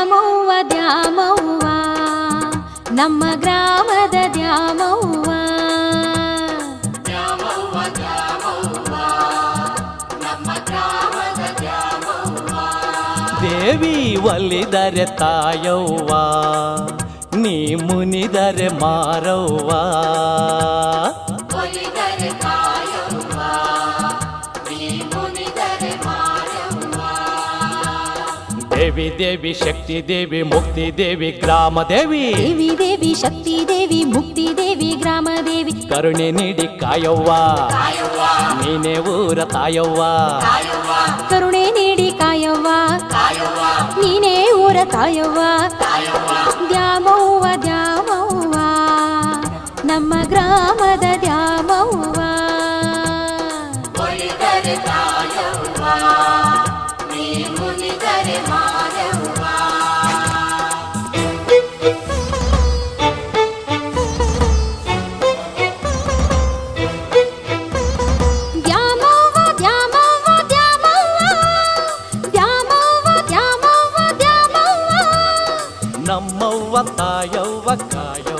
ದ್ಯಾಮವ್ವ ದ್ಯಾಮವ್ವ ನಮ್ಮ ಗ್ರಾಮದ ದ್ಯಾಮವ್ವ. ದ್ಯಾಮವ್ವ ದ್ಯಾಮವ್ವ ನಮ್ಮ ಗ್ರಾಮದ ದ್ಯಾಮವ್ವ. ದೇವಿ ಒಲಿದರೆ ತಾಯವ್ವ, ನೀ ಮುನಿದರೆ ಮಾರವ್ವ. ಒಲಿದರೆ ತಾಯವ್ವ, ನೀ ಮುನಿದರೆ ಮಾರವ್ವ. ದೇವಿ ದೇವಿ ಶಕ್ತಿ ದೇವಿ ಮುಕ್ತಿ ದೇವಿ ಗ್ರಾಮ ದೇವಿ. ದೇವಿ ದೇವಿ ಶಕ್ತಿ ದೇವಿ ಮುಕ್ತಿ ದೇವಿ ಗ್ರಾಮ ದೇವಿ. ಕರುಣೆ ನೀಡಿ ಕಾಯವ್ವ, ತಾಯವ್ವ ನೀನೇ ಊರ ತಾಯವ್ವ. ತಾಯವ್ವ ಕರುಣೆ ನೀಡಿ ಕಾಯವ್ವ, ತಾಯವ್ವ ನೀನೇ ಊರ ತಾಯವ್ವ. ತಾಯವ್ವ. ದ್ಯಾಮವ್ವ ದ್ಯಾಮವ್ವ ನಮ್ಮ ಗ್ರಾಮದ ದ್ಯಾಮವ್ವ. ಒಲಿದರೆ ತಾಯವ್ವ, ನೀ ಮುನಿದರೆ ಮಾರವ್ವ. ದ್ಯಾಮವ್ವ ದ್ಯಾಮವ್ವ ದ್ಯಾಮವ್ವ ದ್ಯಾಮವ್ವ ದ್ಯಾಮವ್ವ ದ್ಯಾಮವ್ವ ನಮ್ಮವ್ವ ತಾಯವ್ವ ಕಾಯವ್ವ.